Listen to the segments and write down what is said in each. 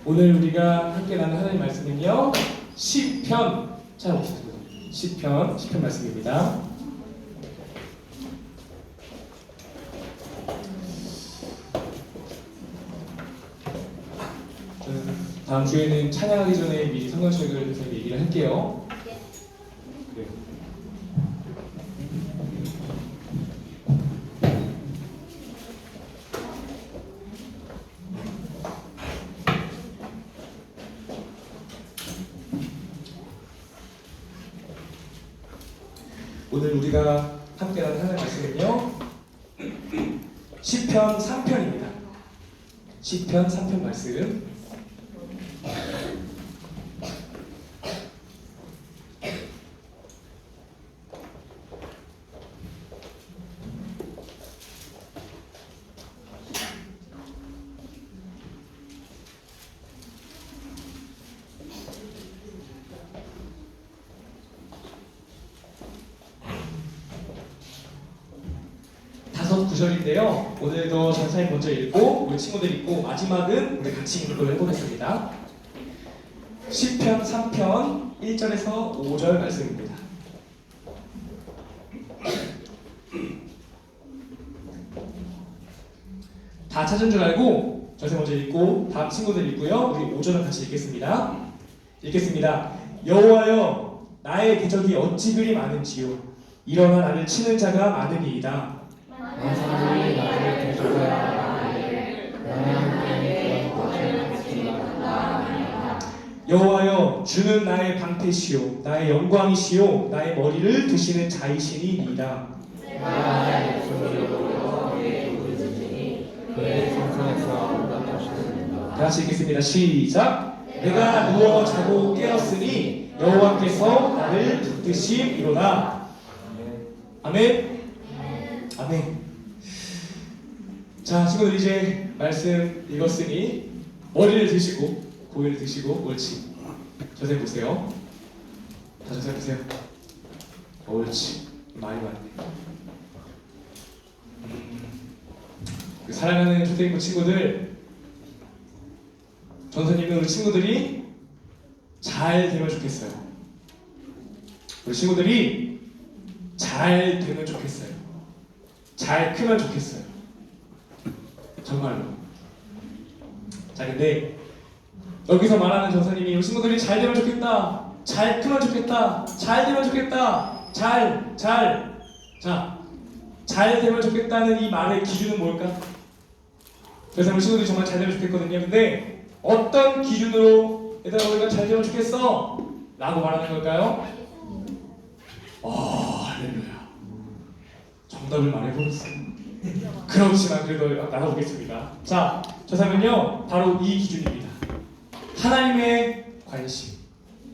오늘 우리가 함께 나눈 하나님 말씀은요, 시편 찾아봅시다. 시편 말씀입니다. 다음 주에는 찬양하기 전에 미리 성경책을 좀 얘기를 할게요. 네. 오늘 우리가 함께 나눈 하나님 말씀은요, 시편 3편입니다. 시편 3편 말씀. 다섯 구절인데요. 오늘도 전사님 먼저 읽고 우리 친구들 읽고 마지막은 우리 같이 읽는 걸로 해보겠습니다. 시편 3편 1절에서 5절 말씀입니다. 다 찾은 줄 알고 전사님 먼저 읽고 다음 친구들 읽고요. 우리 5절은 같이 읽겠습니다. 읽겠습니다. 여호와여, 나의 대적이 어찌 그리 많은지요. 일어나 나를 치는 자가 많으니이다. 만사의 나를 대적하여 나의 하나님의 것을 받지. 여호와여, 주는 나의 방패시요 나의 영광이시요 나의 머리를 드시는 자이시니이다. 나의 목소리로 그의 부르짖으니 그의 성산에서 응답하시느니라. 다 같이 읽겠습니다. 시작. 내가 누워 자고 깨었으니 여호와께서 나를 붙드심이로다. 아멘. 아멘. 자, 친구들 이제 말씀 읽었으니 머리를 드시고 고개를 드시고 옳지. 자세히 보세요. 다 자세히 보세요. 옳지. 많이 맞네. 그 사랑하는 초대인부 친구들, 전선님은 우리 친구들이 잘 되면 좋겠어요. 우리 친구들이 잘 되면 좋겠어요. 잘 크면 좋겠어요. 정말로. 자, 근데 여기서 말하는 전사님이 우리 친구들이 잘 되면 좋겠다, 잘 크면 좋겠다, 잘 되면 좋겠다, 잘 되면 좋겠다는 이 말의 기준은 뭘까? 그래서 우리 친구들이 정말 잘 되면 좋겠거든요. 근데 어떤 기준으로 얘들아 우리가 잘 되면 좋겠어? 라고 말하는 걸까요? 할렐루야. 정답을 말해버렸어요. 그렇지만 그래도 나눠보겠습니다. 자, 저 사람은요 바로 이 기준입니다. 하나님의 관심.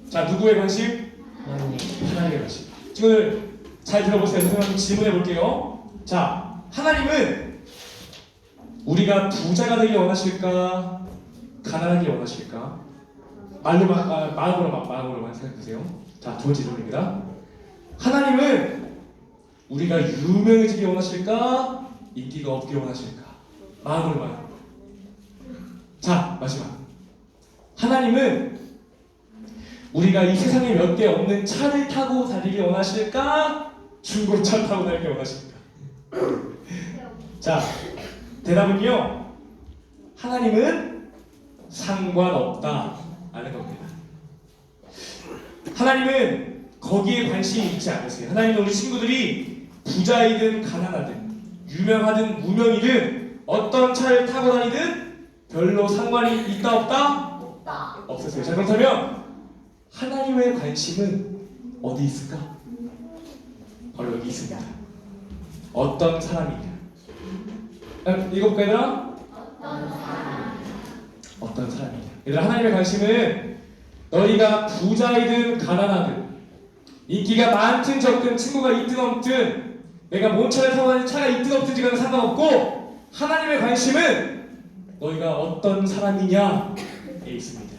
자, 누구의 관심? 하나님의 관심. 친구들 잘 들어보세요. 선생님 질문해 볼게요. 자, 하나님은 우리가 부자가 되길 원하실까? 가난하길 원하실까? 마음으로만 생각해보세요. 자, 두 번째 질문입니다. 하나님은 우리가 유명해지길 원하실까? 인기가 없길 원하실까? 마음으로만. 자, 마지막. 하나님은 우리가 이 세상에 몇 개 없는 차를 타고 다니길 원하실까? 중고차 타고 다니길 원하실까? 자, 대답은요, 하나님은 상관없다 라는 겁니다. 하나님은 거기에 관심이 있지 않으세요. 하나님은 우리 친구들이 부자이든 가난하든 유명하든 무명이든 어떤 차를 타고 다니든 별로 상관이 있다 없다? 없으세요. 자, 그렇다면 하나님의 관심은 어디 있을까? 바로 여기 있습니다. 어떤 사람이냐? 읽어볼까요, 얘들아? 어떤 사람이냐? 얘들아, 하나님의 관심은 너희가 부자이든 가난하든 인기가 많든 적든 친구가 있든 없든 내가 뭔 차를 타고 다니는 차가 있든 없든지 간에 상관없고 하나님의 관심은 너희가 어떤 사람이냐에 있습니다.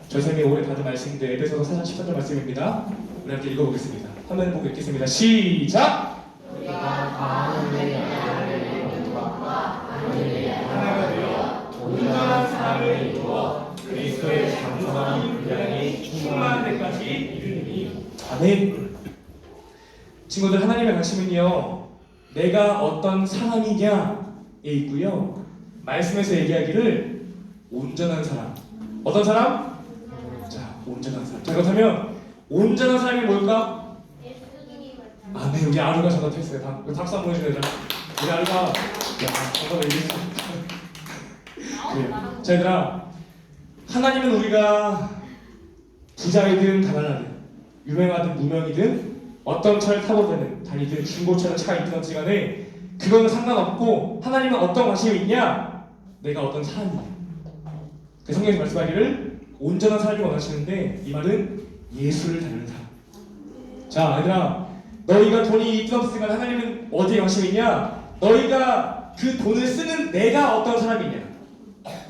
저희 선생님이 오래 받은 말씀인데 에베소서 4장 13절 말씀입니다. 우리 함께 읽어보겠습니다. 화면 보고 읽겠습니다. 시작! 우리가 하나님의 나라를 영광과 하나님의 나라가 되어 온전한 사람을 이루어 그의 아멘. 친구들, 하나님의 관심은요, 내가 어떤 사람이냐에 있고요. 말씀에서 얘기하기를 온전한 사람. 어떤 사람? 자, 온전한 사람. 자, 그렇다면 온전한 사람이 뭘까? 아멘. 우리 아루가 정답했어요. 박수 한번 해주세요. 우리 아루가 정답을 얘기했어. 그래요. 자, 얘들아, 하나님은 우리가 부자이든 가난하든 유명하든 무명이든 어떤 차를 타고 다니든 중고차든 차가 있든 없든 간에 그거는 상관없고, 하나님은 어떤 관심이 있냐? 내가 어떤 사람이냐. 그 성경에서 말씀하기를 온전한 사람을 원하시는데, 이 말은 예수를 닮는 사람. 자, 얘들아, 너희가 돈이 있든 없든 간에 하나님은 어디에 관심이 있냐? 너희가 그 돈을 쓰는 내가 어떤 사람이냐.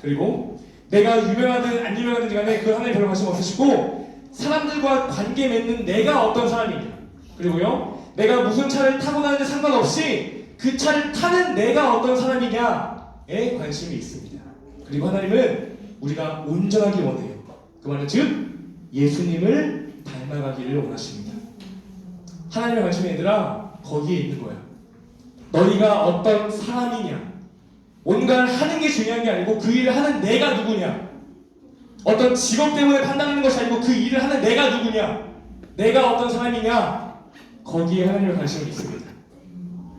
그리고 내가 유명하든 안 유명하든 간에 그 하나님 별로 관심 없으시고, 사람들과 관계 맺는 내가 어떤 사람이냐. 그리고요, 내가 무슨 차를 타고 다니는지 상관없이 그 차를 타는 내가 어떤 사람이냐에 관심이 있습니다. 그리고 하나님은 우리가 온전하기 원해요. 그 말은 즉 예수님을 닮아가기를 원하십니다. 하나님의 관심이 얘들아 거기에 있는 거야. 너희가 어떤 사람이냐, 뭔가를 하는 게 중요한 게 아니고 그 일을 하는 내가 누구냐, 어떤 직업 때문에 판단하는 것이 아니고 그 일을 하는 내가 누구냐, 내가 어떤 사람이냐, 거기에 하나님의 관심이 있습니다.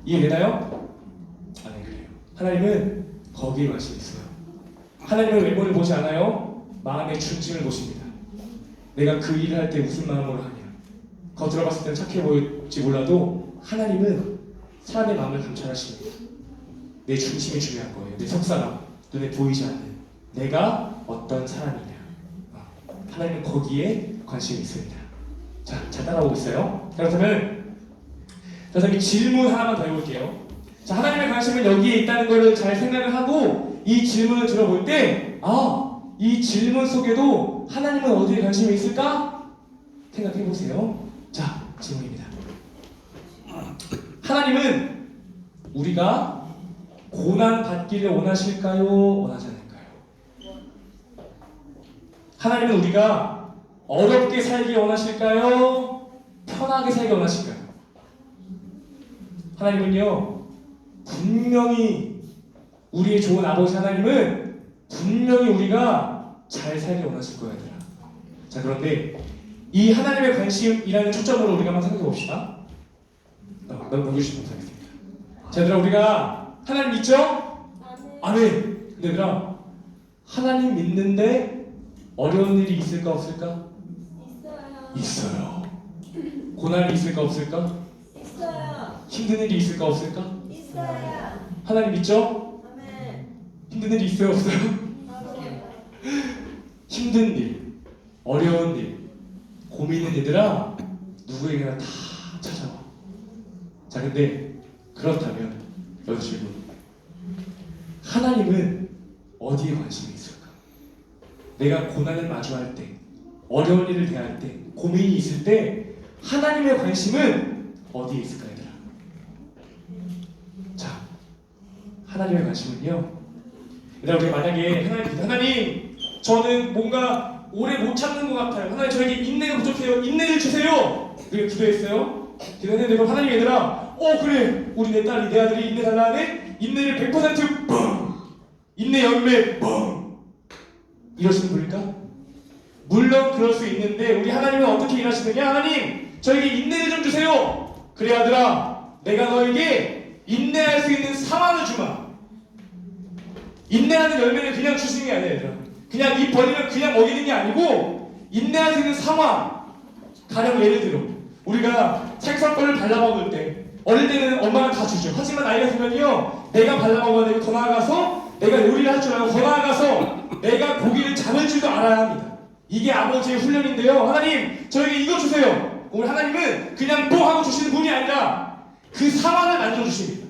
이해되나요? 아, 네, 그래요. 하나님은 거기에 관심이 있어요. 하나님은 외모를 보지 않아요. 마음의 중심을 보십니다. 내가 그 일을 할 때 무슨 마음으로 하냐. 겉으로 봤을 때는 착해 보일지 몰라도 하나님은 사람의 마음을 감찰하십니다. 내 중심이 중요한 거예요. 내 속사람, 눈에 보이지 않는 내가 어떤 사람이냐. 하나님은 거기에 관심이 있습니다. 자, 잘 따라오고 있어요. 그렇다면 선생님이 질문 하나만 더 해볼게요. 자, 하나님의 관심은 여기에 있다는 것을 잘 생각을 하고 이 질문을 들어볼 때, 이 질문 속에도 하나님은 어디에 관심이 있을까? 생각해 보세요. 자, 질문입니다. 하나님은 우리가 고난 받기를 원하실까요? 원하지 않을까요? 하나님은 우리가 어렵게 살기 원하실까요? 편하게 살기 원하실까요? 하나님은요, 분명히 우리의 좋은 아버지 하나님은 분명히 우리가 잘 살기 원하실 거예요, 얘들아. 자, 그런데 이 하나님의 관심이라는 초점으로 우리가 한번 생각해 봅시다. 넘겨주시면 감사하겠습니다. 자, 얘들아, 우리가 하나님 믿죠? 아멘. 근데 얘들아, 하나님 믿는데 어려운 일이 있을까 없을까? 있어요. 고난이 있을까 없을까? 있어요. 힘든 일이 있을까 없을까? 있어요. 하나님 믿죠? 아멘. 힘든 일이 있어요 없어요? 아멘. 힘든 일, 어려운 일, 고민은 얘들아 누구에게나 다 찾아와. 자, 근데 그렇다면 여기서 질문, 하나님은 어디에 관심이 있을까? 내가 고난을 마주할 때, 어려운 일을 대할 때, 고민이 있을 때 하나님의 관심은 어디에 있을까, 얘들아? 자, 하나님의 관심은요, 얘들아, 우리 만약에 하나님, 저는 뭔가 오래 못 참는 것 같아요. 하나님, 저에게 인내가 부족해요. 인내를 주세요. 우리가 기도했어요. 기도했는데 그럼 하나님, 얘들아, 그래, 우리 내 딸이, 내 아들이 인내 달라 하네. 인내를 100% 뻥! 인내 열매 뻥! 이러시는 분일까? 물론 그럴 수 있는데 우리 하나님은 어떻게 일하시느냐? 하나님, 저에게 인내를 좀 주세요. 그래, 아들아, 내가 너에게 인내할 수 있는 상황을 주마. 인내하는 열매를 그냥 주시는 게 아니야, 얘들아. 그냥 입 벌리면 그냥 먹이는 게 아니고 인내할 수 있는 상황. 가령 예를 들어 우리가 생선벌을 발라먹을 때, 어릴 때는 엄마가 다 주죠. 하지만 나이가 들면요, 내가 발라먹어야 되고, 더 나아가서 내가 요리를 할 줄 알고, 더 나아가서 내가 고기를 잡을 줄도 알아야 합니다. 이게 아버지의 훈련인데요. 하나님, 저에게 이거 주세요. 오늘 하나님은 그냥 뭐 하고 주시는 분이 아니라 그 상황을 만들어주십니다.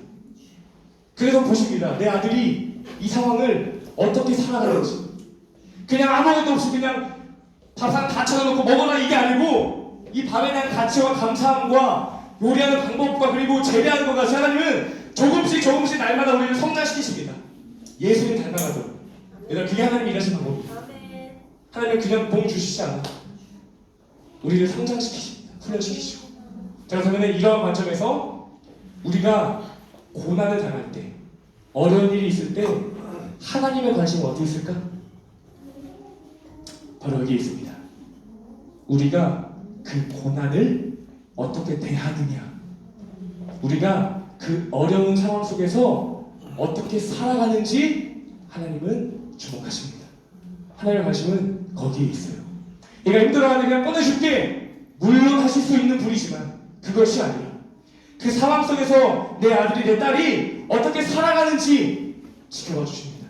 그래서 보십니다. 내 아들이 이 상황을 어떻게 살아가는지. 그냥 아무것도 없이 그냥 밥상 다 차려놓고 먹어라, 이게 아니고 이 밥에 대한 가치와 감사함과 요리하는 방법과 그리고 재배하는 것 같이 하나님은 조금씩 날마다 우리를 성장시키십니다. 예수님 닮아가도록. 얘들아, 그게 하나님 일하시는 방법입니다. 아멘. 하나님은 그냥 봉 주시지 않아. 우리를 성장시키십니다. 훈련시키시고. 자, 그러면 이러한 관점에서 우리가 고난을 당할 때, 어려운 일이 있을 때 하나님의 관심은 어디 있을까? 바로 여기에 있습니다. 우리가 그 고난을 어떻게 대하느냐, 우리가 그 어려운 상황 속에서 어떻게 살아가는지 하나님은 주목하십니다. 하나님의 관심은 거기에 있어요. 얘가 힘들어하는데 그냥 꺼내줄게, 물론 하실 수 있는 분이지만 그것이 아니라 그 상황 속에서 내 아들이 내 딸이 어떻게 살아가는지 지켜봐 주십니다.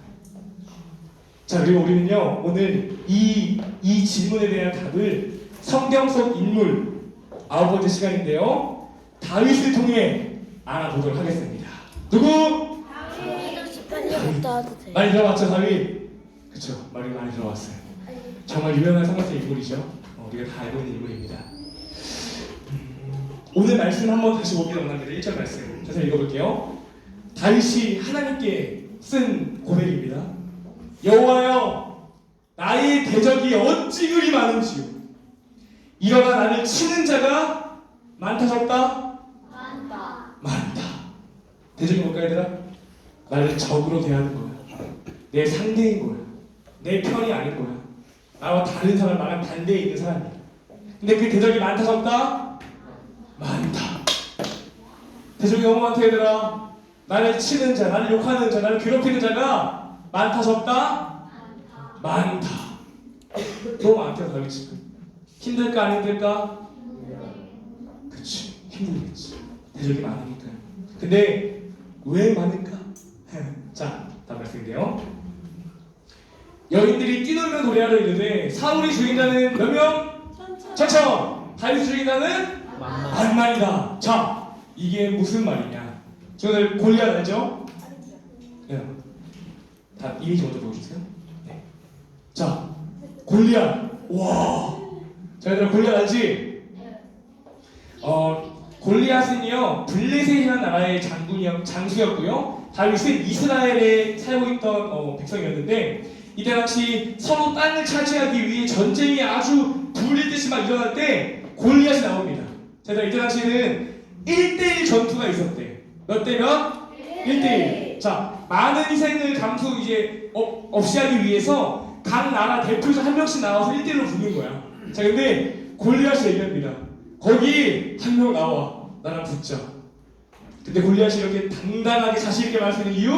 자, 그리고 우리는요 오늘 이 질문에 대한 답을 성경 속 인물 9번째 시간인데요, 다윗을 통해 알아보도록 하겠습니다. 누구? 다윗. 많이 들어봤죠, 다윗? 그쵸, 많이 들어봤어요. 정말 유명한 성경의 인물이죠. 우리가 다 알고 있는 인물입니다. 오늘 말씀 한번 다시 보기 원합니다. 1절 말씀 자세히 읽어볼게요. 다윗이 하나님께 쓴 고백입니다. 여호와여, 나의 대적이 어찌 그리 많은지요. 일어나 나를 치는 자가 많다셨다? 많다. 대적이 뭘까 얘들아? 나를 적으로 대하는 거야. 내 상대인 거야. 내 편이 아닌 거야. 나와 다른 사람, 나랑 반대에 있는 사람이야. 근데 그 대적이 많다셨다? 많다. 대적이 너무 많다 얘들아. 나를 치는 자, 나를 욕하는 자, 나를 괴롭히는 자가 많다셨다? 많다. 너무 많대요 다윗 지금. 힘들까 안 힘들까? 그치, 힘들겠지. 대적이 많으니까요. 근데 왜 많을까? 자, 다음 말씀인데요. 여인들이 뛰놀며 노래하러 이르되 사울이 죽인 자는 몇 명? 천천. 다윗이 죽인 자는 만만이다. 자, 이게 무슨 말이냐? 저는 골리앗 알죠? 네. 다 이미지 먼저 보여주세요. 네. 자, 골리앗. 와. 자, 얘들아 골리앗 알지? 골리앗은요 블레셋이라는 나라의 장수였고요. 다윗은 이스라엘에 살고 있던 백성이었는데, 이때 당시 서로 땅을 차지하기 위해 전쟁이 아주 불릴 듯이 막 일어날 때 골리앗이 나옵니다. 자, 이때 당시에는 1대1 전투가 있었대. 몇 대 몇? 1대1. 자, 많은 희생을 없이 하기 위해서 각 나라 대표자 한 명씩 나와서 1대1로 붙는 거야. 자, 근데 골리앗이 얘기합니다. 거기 한 명 나와, 나랑 붙자. 근데 골리앗이 이렇게 당당하게 자신 있게 말할 수 있는 이유?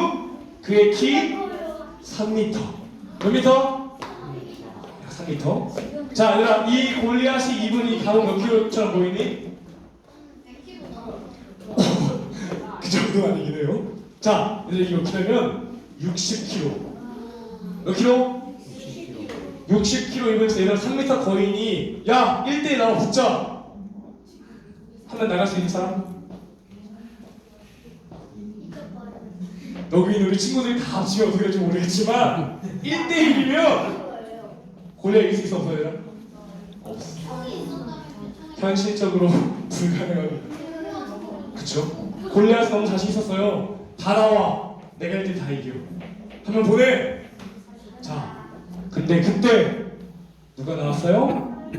그의 키 3m. 몇 미터? 3m. 자, 얘들아, 이 골리앗이 입은 이 가옷 몇 킬로처럼 보이니? 그 정도는 아니긴 해요. 자, 얘들아, 이게 몇 킬로면 60kg. 몇 킬로? 60kg 입은 얘들아 3m 거인이 야, 1대1 나와 붙자 하면 나갈 수 있는 사람? 여기 있는 우리 친구들이 다 합치면 어떻게 될지 모르겠지만 1대1이면 골리앗 이길 수 있어 없어 얘들아? 없어. 현실적으로 불가능합니다. 그쵸? 골리앗은 너무 자신 있었어요. 다 나와, 내가 1대1 다 이겨 하면 보내. 자, 근데 그때 누가 나왔어요?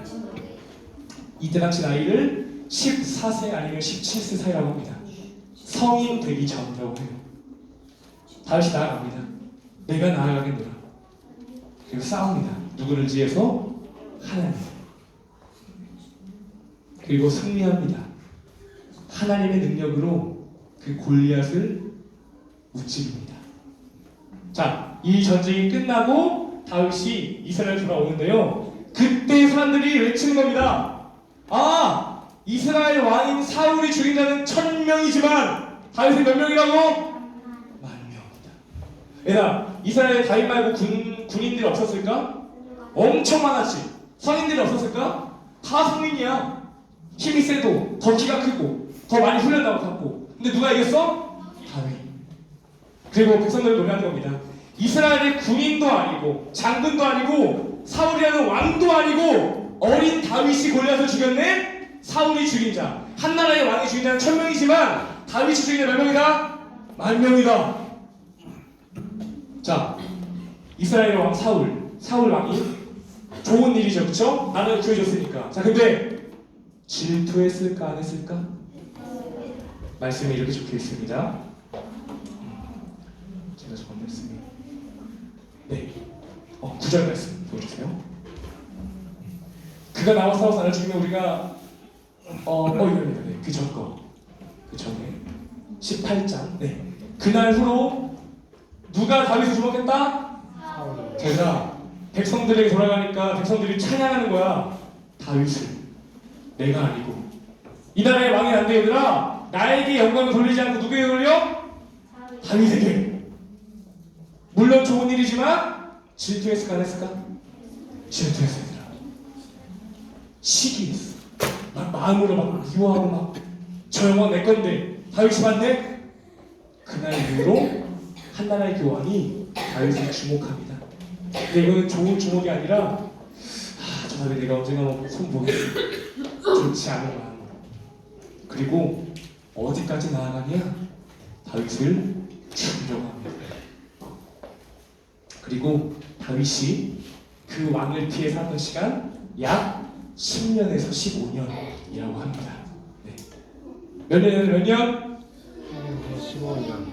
이때 당시 나이를 14세 아니면 17세 사이라고 합니다. 성인 되기 전이라고 해요. 다윗이 나아갑니다. 내가 나아가겠노라. 그리고 싸웁니다. 누구를 지해서? 하나님. 그리고 승리합니다. 하나님의 능력으로 그 골리앗을 무찌릅니다. 자, 이 전쟁이 끝나고 다윗이 이스라엘 돌아오는데요, 그때 사람들이 외치는 겁니다. 아, 이스라엘 왕인 사울이 죽인 자는 1000명이지만 다윗이 몇 명이라고? 얘들아, 이스라엘에 다윗 말고 군인들이 없었을까? 엄청 많았지. 성인들이 없었을까? 다 성인이야. 힘이 세도, 더 키가 크고, 더 많이 훈련하고 갔고. 근데 누가 이겼어? 다윗. 그리고 백성들을 노래하는 겁니다. 이스라엘의 군인도 아니고, 장군도 아니고, 사울이라는 왕도 아니고, 어린 다윗이 골리앗을 죽였네? 사울이 죽인 자. 한 나라의 왕이 죽인 자는 1000명이지만 다윗이 죽인 자 몇 명이다? 10,000명이다. 자, 이스라엘 왕 사울 왕이 좋은 일이죠, 그쵸? 나라를 구해줬으니까. 자, 근데 질투했을까 안 했을까? 말씀에 이렇게 적혀 있습니다. 제가 적은 말씀이 네, 9절 말씀 보여주세요. 그가 나와 싸워서 나를 죽이면 우리가 이겁니다. 네, 그 전에 18장. 네, 그날 후로 누가 다윗을 주목했다? 사울이 제가 백성들에게 돌아가니까 백성들이 찬양하는 거야. 다윗을 내가 아니고 이 나라의 왕이 안 돼. 얘들아, 나에게 영광을 돌리지 않고 누구에게 돌려? 다윗에게. 물론 좋은 일이지만 질투했을까 안 했을까? 질투했어. 얘들아, 시기했어. 막 마음으로 막 미워하고 막 저 영광 내 건데 다윗이 받네? 그날 이후로 한나라의 교황이 다윗을 주목합니다. 근데 이거는 좋은 주목이 아니라 저 사람이 내가 언젠가 손보겠지, 좋지 않은 마음. 그리고 어디까지 나아가냐? 다윗을 죽이려고 합니다. 그리고 다윗이 그 왕을 피해 살았던 시간 약 10년에서 15년이라고 합니다. 네. 몇 년? 15년.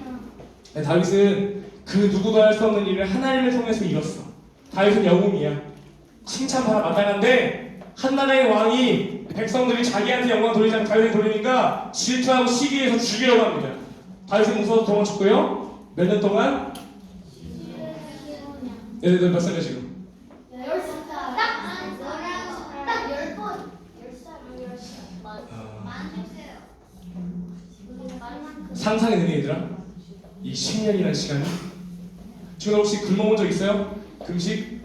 네, 다윗은 그 누구도 할 수 없는 일을 하나님을 통해서 이뤘어. 다윗은 영웅이야. 칭찬받아 마땅한데 한나라의 왕이 백성들이 자기한테 영광 돌리지 않고 다윗에게 돌리니까 질투하고 시기해서 죽이려고 합니다. 다윗은 무서워서 도망쳤고요. 몇 년 동안? 얘네들 몇 살이야 지금? 상상이 되니 얘들아? 이 10년이라는 시간이? 지금 혹시 굶어본 적 있어요? 금식?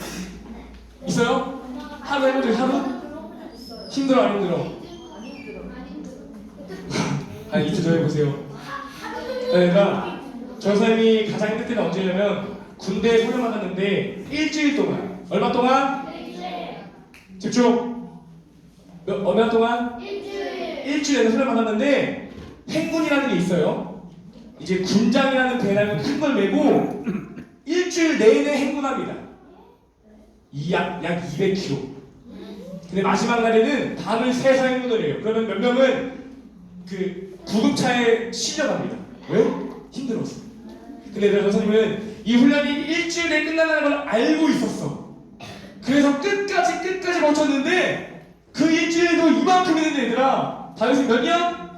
있어요? 하루 해본 적 있어요? 하루? 힘들어 안 힘들어? 아니 이틀 더 해보세요. 얘들아, 저 사람이 가장 힘들 때는 언제냐면 군대에 소령 나갔는데 일주일 동안. 얼마 동안? 집중! 얼마 동안? 일주일에 소령 나갔는데 행군이라는 게 있어요. 이제 군장이라는 배라는 큰 걸 메고 일주일 내내 행군합니다. 약 200km. 근데 마지막 날에는 밤을 새서 행군을 해요. 그러면 몇 명은 그 구급차에 실려갑니다. 왜? 힘들었어. 근데 내 선생님은 이 훈련이 일주일에 끝난다는 걸 알고 있었어. 그래서 끝까지 버텼는데 그 일주일도 이만큼 했는데 얘들아, 다윗이 몇 년?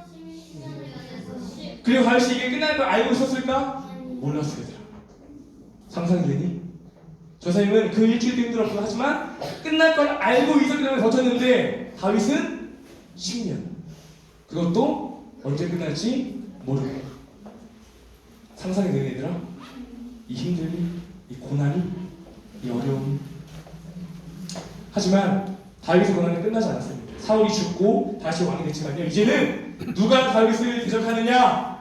그리고 다윗이 이게 끝날 걸 알고 있었을까? 몰랐어. 얘들아, 상상이 되니? 저 선생님은 그 일주일도 힘들었고 하지만 끝날 걸 알고 있었기 때문에 버텼는데 다윗은 10년. 그것도 언제 끝날지 모르고. 상상이 되니 얘들아? 이 힘듦이, 이 고난이, 이 어려움이. 하지만 다윗의 고난은 끝나지 않았습니다. 사울이 죽고 다시 왕이 됐지만요, 이제는 누가 다윗을 대적하느냐?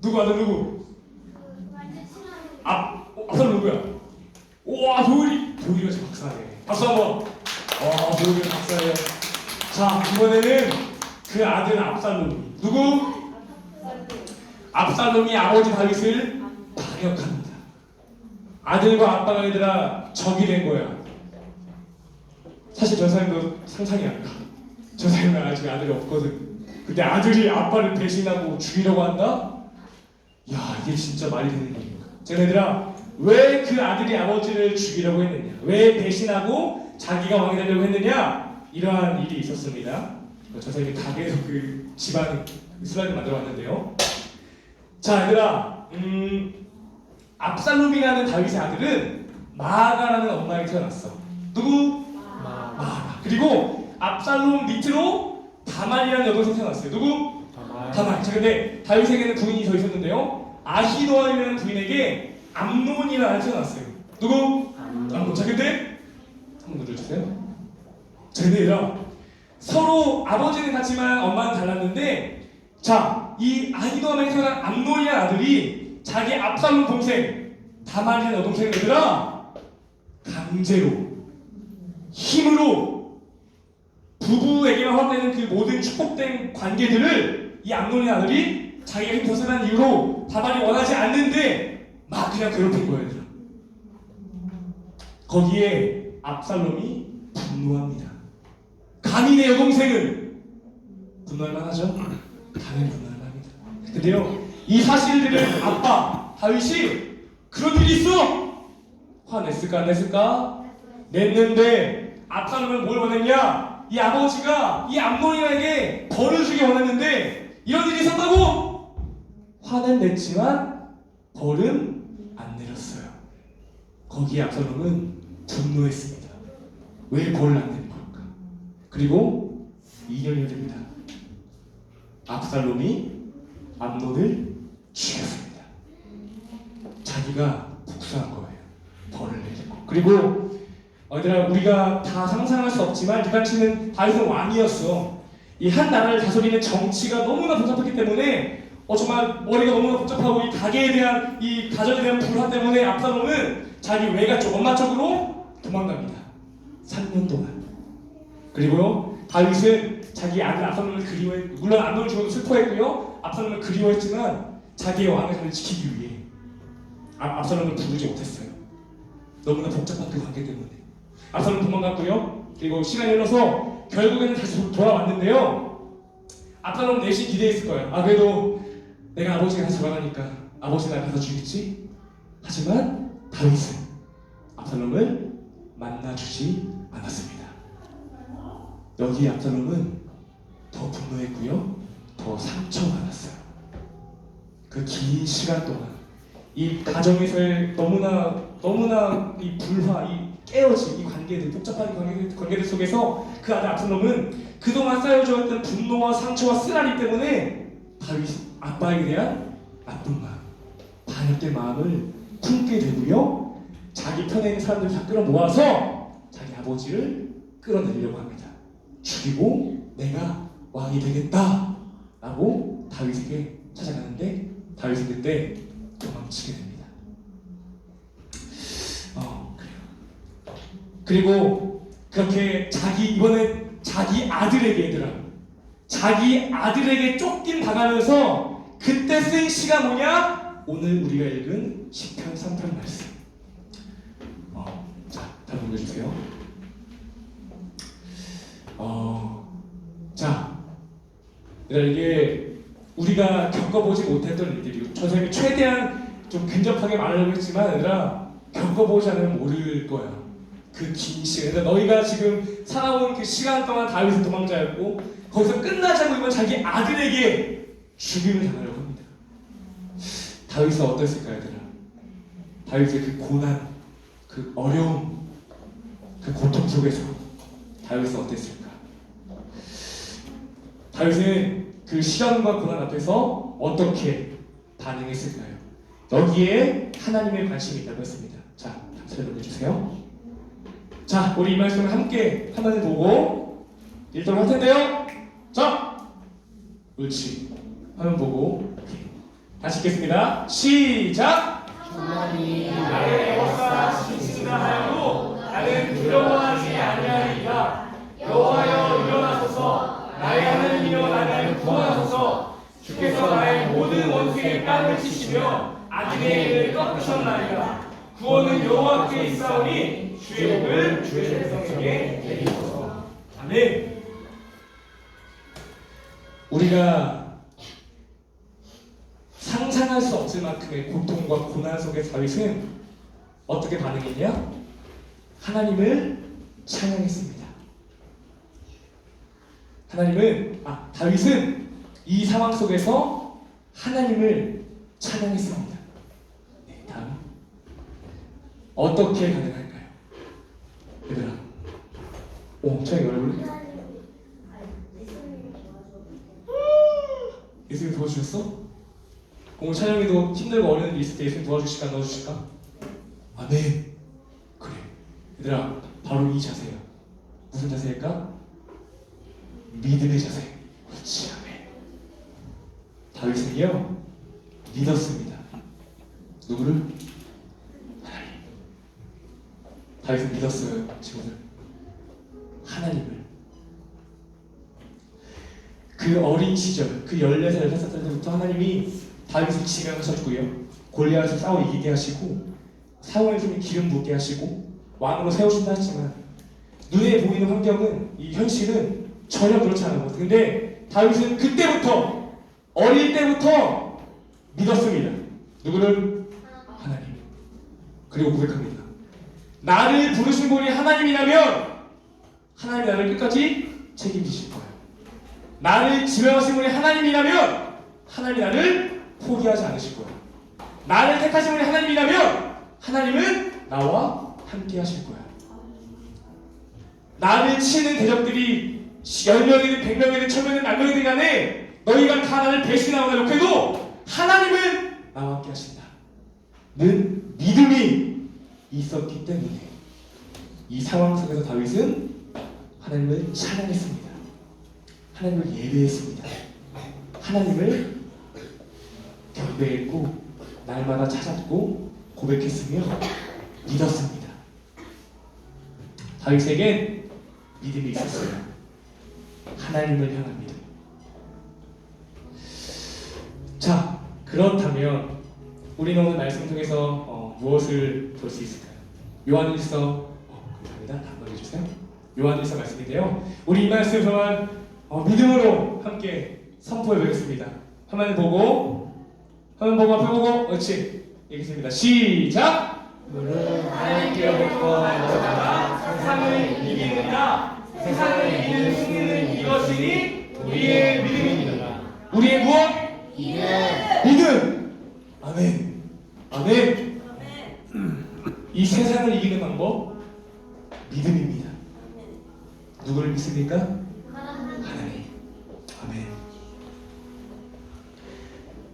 누구? 앞선 누구야? 우와, 도일이가 지금 박사네. 박수 한번. 도일이가 박사예요. 자, 이번에는 그 아들 압살롬이. 누구? 압살롬이 아버지 다윗을 반역합니다. 아들과 아빠가 얘들아 적이 된 거야. 사실 저 사람도 상상이 안 가. 저 사람은 아직 아들이 없거든. 근데 아들이 아빠를 배신하고 죽이려고 한다? 야, 이게 진짜 말이 되는 일인가? 제가 얘들아, 왜 그 아들이 아버지를 죽이려고 했느냐? 왜 배신하고 자기가 왕이 되려고 했느냐? 이러한 일이 있었습니다. 저 사람이 가게에서 그 집안 슬라이드 만들어 왔는데요. 자, 얘들아, 압살롬이라는 다윗의 아들은 마아가라는 엄마에게 태어났어. 누구? 마아가. 그리고 압살롬 밑으로 다말이라는 여동생 태어났어요. 누구? 다말. 자, 근데 다윗에게는 부인이 더 있었는데요. 아히노아이라는 부인에게 암논이라는 아들이 태어났어요. 누구? 암논. 자, 근데 한번 눌러주세요. 자, 근데 얘들아, 서로 아버지는 같지만 엄마는 달랐는데, 자, 이 아히노아에게 태어난 암논이라는 아들이 자기 압살롬 동생 다말이라는 여동생을 얘들아 강제로, 힘으로 부부에게만 허락되는 그 모든 축복된 관계들을 이 암논이라는 아들이 자기가 힘 벗어난 이유로 다말이 원하지 않는데 막 그냥 괴롭힌 거예요. 얘들아. 거기에 압살롬이 분노합니다. 감히 내 여동생을 분노할 만하죠? 당연히 분노할 만합니다. 근데요, 이 사실들을 아빠 다윗이 그런 일이 있어! 화냈을까 안 냈을까? 냈는데 압살롬은 뭘 원했냐? 이 아버지가 이 암논이에게 벌을 주기 원했는데 이런 일이 있었다고? 화는 냈지만 벌은 안 내렸어요. 거기에 압살롬은 분노했습니다. 왜 벌을 안 내린 걸까? 그리고 2년이 됩니다. 압살롬이 암논을 죽였습니다. 자기가 복수한 거예요. 벌을 내리고. 그리고 얘들아, 우리가 다 상상할 수 없지만 그 당시는 다윗은 왕이었어. 이 한 나라를 다스리는 정치가 너무나 복잡했기 때문에 정말 머리가 너무나 복잡하고 이 가계에 대한 이 가정에 대한 불화 때문에 압살롬은 자기 외가 쪽 엄마 쪽으로 도망갑니다. 3년 동안. 그리고요, 다윗은 자기 아들 압살롬을 그리워해, 물론 암논을 죽어도 슬퍼했고요, 압살롬을 그리워했지만 자기의 왕의 자리를 지키기 위해 압살롬을 부르지 못했어요. 너무나 복잡한 그 관계 때문에. 압살롬 도망갔고요. 그리고 시간이 흘러서 결국에는 다시 돌아왔는데요. 압살롬 내심 기대했을 거예요. 그래도 내가 아버지가 다시 돌아가니까 아버지 날 가서 주겠지? 하지만 다윗은 압살롬을 만나주지 않았습니다. 여기 압살롬은 더 분노했고요, 더 상처받았어요. 그 긴 시간 동안 이 가정에서의 너무나 이 불화, 이 깨어진 이 관계들, 복잡한 관계들 속에서 그 아들 압살롬은 그동안 쌓여져있던 분노와 상처와 쓰라림 때문에 다윗 아빠에 대한 나쁜 마음, 반역된 마음을 품게 되고요, 자기 편에 있는 사람들을 다 끌어모아서 자기 아버지를 끌어내리려고 합니다. 죽이고 내가 왕이 되겠다 라고 다윗에게 찾아가는데 다윗은 그때 도망치게 됩니다. 그리고 그렇게 이번엔 자기 아들에게 쫓긴 당하면서 그때 쓴 시가 뭐냐? 오늘 우리가 읽은 시편 3편 말씀. 자, 다시 보여주세요. 자, 이게 우리가 겪어보지 못했던 일들이고, 저 선생님이 최대한 좀 근접하게 말하려고 했지만, 얘들아, 겪어보지 않으면 모를 거야. 그 긴 시간. 그러니까 너희가 지금 살아온 그 시간 동안 다윗은 도망자였고, 거기서 끝나지 않고 이번 자기 아들에게 죽임을 당하려고 합니다. 다윗은 어땠을까요, 얘들아? 다윗의 그 고난, 그 어려움, 그 고통 속에서 다윗은 어땠을까? 다윗은 그 시련과 고난 앞에서 어떻게 반응했을까요? 여기에 하나님의 관심이 있다고 했습니다. 자, 설명해 주세요. 자, 우리 이 말씀을 함께 화면을 보고 읽도록 할 텐데요. 자, 옳지. 화면 보고 다시 읽겠습니다. 시작. 하나님 나의 역사하시니라 하여도 나는 두려워하지 아니하리라. 여호와여 일어나소서. 나의 하나님이여 나를 구원하소서. 주께서 나의 모든 원수의 뺨을 치시며 악인의 일을 꺾으셨나이다. 구원은 여호와께 있사오니 주의 복을 주의 백성에게 내리소서. 아멘. 우리가 상상할 수 없을 만큼의 고통과 고난 속에 다윗은 어떻게 반응했냐? 하나님을 찬양했습니다. 다윗은 이 상황 속에서 하나님을 찬양했습니다. 네, 다음. 어떻게 가능할까요? 얘들아, 찬영이 얼굴? 예수님 도와주셨어? 오늘 찬영이도 힘들고 어려운 일 있을 때 예수님 도와주실까, 넣어주실까? 아멘. 그래. 얘들아, 바로 이 자세야. 무슨 자세일까? 믿음의 자세. 그렇지, 아멘. 다윗은요, 믿었습니다. 누구를? 하나님. 다윗은 믿었어요, 친구들. 하나님을. 그 어린 시절, 그 14살, 15살 때부터 하나님이 다윗을 지명하셨고요. 골리앗을 싸워 이기게 하시고, 사울의 손에 기름 붓게 하시고, 왕으로 세우신다 했지만, 눈에 보이는 환경은, 이 현실은 전혀 그렇지 않은 것. 근데 다윗은 그때부터 어릴 때부터 믿었습니다. 누구를? 하나님. 그리고 고백합니다. 나를 부르신 분이 하나님이라면 하나님이 나를 끝까지 책임지실 거예요. 나를 지명하신 분이 하나님이라면 하나님이 나를 포기하지 않으실 거예요. 나를 택하신 분이 하나님이라면 하나님은 나와 함께 하실 거예요. 나를 치는 대적들이 10명이든 100명이든 1000명이든 10,000명이든 간에 너희가 다 나를 배신하거나 욕해도 하나님은 나와 함께 하신다 는 믿음이 있었기 때문에 이 상황 속에서 다윗은 하나님을 찬양했습니다. 하나님을 예배했습니다. 하나님을 경배했고 날마다 찾았고 고백했으며 믿었습니다. 다윗에겐 믿음이 있었어요. 하나님을 향한 믿음. 자, 그렇다면 우리는 오늘 말씀 통해서 무엇을 볼 수 있을까요? 요한일서 감사합니다. 한번 해주세요. 요한일서 말씀인데요. 우리 이 말씀 동안 믿음으로 함께 선포해 보겠습니다. 화면 보고 앞에 보고 그렇지 읽겠습니다. 시작. 물은 하나님께로부터 나오다가 세상을 이기느냐 세상을 이기는 승리는 이것이니 우리의 믿음입니다. 우리의 무엇? 믿음. 아멘. 아멘. 이 세상을 이기는 방법 믿음입니다. 누구를 믿습니까? 하나님. 아멘.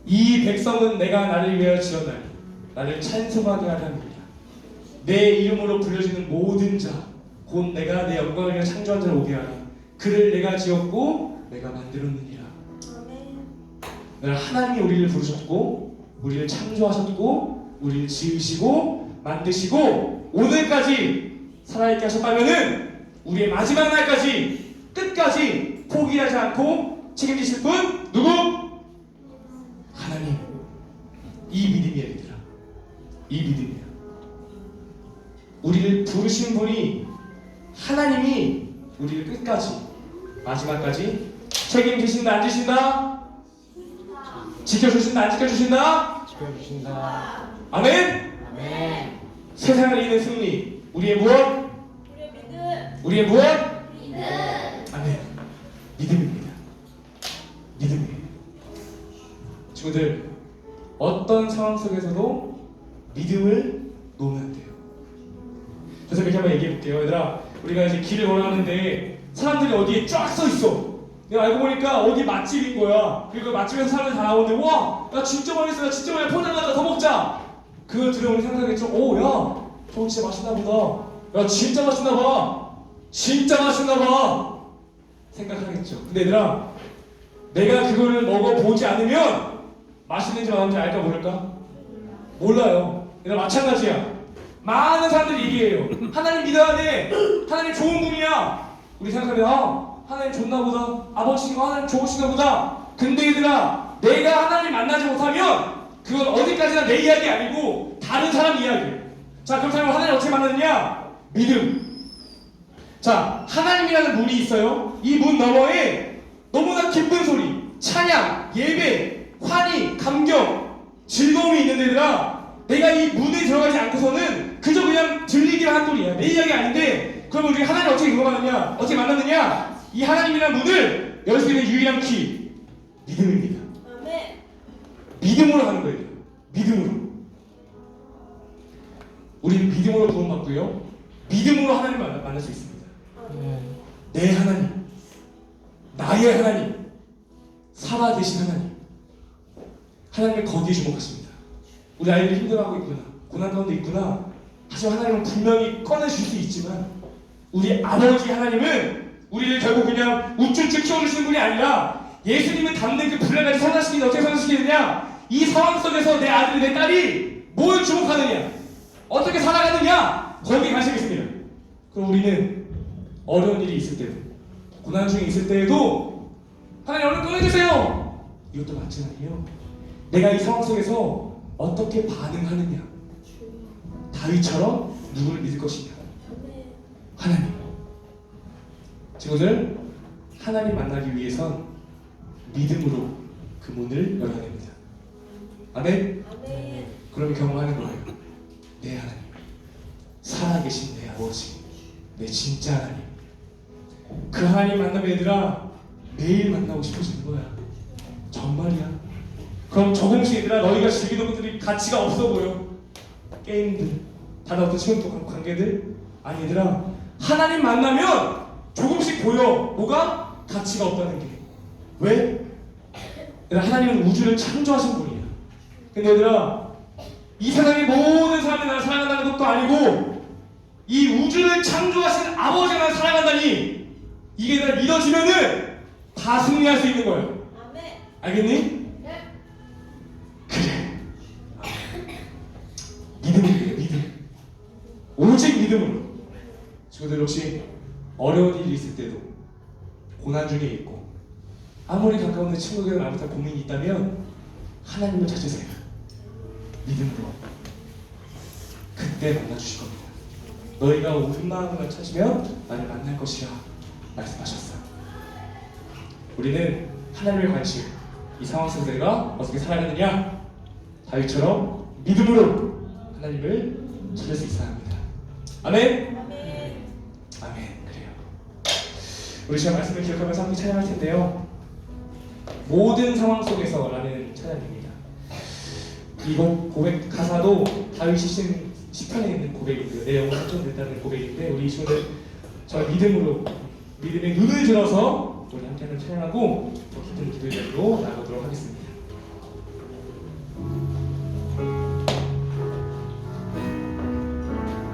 이 백성은 내가 나를 위하여 지었나니 나를 찬송하게 하려니라. 내 이름으로 불려지는 모든 자 곧 내가 내 영광을 위하여 창조한 자를 오게 하라. 그를 내가 지었고 내가 만들었느니라. 하나님이 우리를 부르셨고 우리를 창조하셨고 우리를 지으시고 만드시고 오늘까지 살아있게 하셨다면은 우리의 마지막 날까지 끝까지 포기하지 않고 책임지실 분 누구? 하나님. 이 믿음이야 얘들아. 이 믿음이야. 우리를 부르신 분이 하나님이 우리를 끝까지 마지막까지 책임지신다 안 지신다? 지켜주신다 안 지켜주신다? 지켜주신다. 아멘? 아멘. 세상을 이기는 승리 우리의 무엇? 우리의 믿음. 우리의 무엇? 믿음. 아멘. 믿음입니다. 믿음이에요. 친구들 어떤 상황 속에서도 믿음을 놓으면 안 돼요. 그래서 이렇게 한번 얘기해 볼게요. 얘들아 우리가 이제 길을 걸어가는데 사람들이 어디에 쫙 서 있어. 내가 알고 보니까 어디 맛집인 거야. 그리고 맛집에서 사람들이 다 나오는데 와! 나 진짜 맛있어. 나 진짜 맛있어. 포장하자 더 먹자. 그걸 들으면 생각하겠죠. 오 야! 저거 진짜 맛있나 보다. 야 진짜 맛있나 봐. 진짜 맛있나 봐. 생각하겠죠. 근데 얘들아 내가 그거를 먹어보지 않으면 맛있는지 맛없는지 알까 모를까? 몰라요. 얘들아 마찬가지야. 많은 사람들이 얘기해요. 하나님 믿어야 돼. 하나님 좋은 분이야. 우리 생각하면 하나님 좋나 보다. 아버지가 하나님 좋으신가 보다. 근데 얘들아 내가 하나님 만나지 못하면 그건 어디까지나 내 이야기 아니고 다른 사람 이야기예요. 자 그렇다면 하나님 어떻게 만나느냐? 믿음. 자 하나님이라는 문이 있어요. 이 문 너머에 너무나 기쁜 소리, 찬양, 예배, 환희, 감격, 즐거움이 있는 애들아 내가 이 문에 들어가지 않고서는 그저 그냥 들리기만 한 소리야. 내 이야기 아닌데 그러면 우리 하나님 어떻게 들어가느냐? 어떻게 만났느냐? 이 하나님이라는 문을 열 수 있는 유일한 키 믿음입니다. 아멘. 믿음으로 하는 거예요. 믿음으로. 우리는 믿음으로 구원받고요. 믿음으로 하나님을 만날 수 있습니다. 내 하나님, 나의 하나님, 살아계신 하나님. 하나님의 거기에 주목하십니다. 우리 아이들이 힘들어하고 있구나, 고난 가운데 있구나. 하지만 하나님은 분명히 꺼내줄 수 있지만 우리 아버지 하나님은 우리를 결국 그냥 우쭈쭈 키워주시는 분이 아니라 예수님을 담는 그 불량까지 성장시키는데 어떻게 성장시키느냐? 이 상황 속에서 내 아들이 내 딸이 뭘 주목하느냐? 어떻게 살아가느냐? 거기에 관심이 있습니다. 그럼 우리는 어려운 일이 있을 때도 고난 중에 있을 때에도 하나님 얼른 꺼내주세요! 이것도 마찬가지예요. 내가 이 상황 속에서 어떻게 반응하느냐? 다윗처럼 누구를 믿을 것이냐? 하나님. 친구들, 하나님 만나기 위해선 믿음으로 그 문을 열어야 됩니다. 아멘? 아멘. 그러면 경험하는 거예요. 내 하나님, 살아계신 내 아버지, 내 진짜 하나님. 그 하나님 만나면 얘들아 매일 만나고 싶어지는 거야. 정말이야. 그럼 조금씩 얘들아 너희가 즐기던 것들이 가치가 없어 보여. 게임들, 다른 어떤 친구 관계들. 아니 얘들아 하나님 만나면 조금씩 보여. 뭐가? 가치가 없다는 게. 왜? 얘들아 하나님은 우주를 창조하신 분이야. 근데 얘들아 이 세상의 모든 사람이 나를 사랑한다는 것도 아니고 이 우주를 창조하신 아버지가 나를 사랑한다니 이게 얘들아 믿어지면은 다 승리할 수 있는 거야. 아멘. 알겠니? 네. 그래. 믿음이 그래, 믿음. 오직 믿음으로. 친구들 혹시 어려운 일이 있을 때도 고난 중에 있고 아무리 가까운 내 친구에게 아무튼 고민이 있다면 하나님을 찾으세요. 믿음으로. 그때 만나주실 겁니다. 너희가 온 마음으로 찾으면 나를 만날 것이라 말씀하셨어요. 우리는 하나님의 관심, 이 상황 속에서 내가 어떻게 살아가느냐? 다윗처럼 믿음으로 하나님을 찾을 수 있어야 합니다. 아멘? 아멘. 아멘. 그래요. 우리 시간 말씀을 기억하면서 함께 찬양할 텐데요. 모든 상황 속에서 라는 찬양입니다. 이곡 고백 가사도 다윗이 쓴 시편에 있는 고백인데요. 내 영혼이 확정됐다는 고백인데 우리 이 시간을 저 믿음으로 믿음의 눈을 들어서 우리 함께 한번 찬양하고 또 기쁜 기도의 자리로 나가도록 하겠습니다.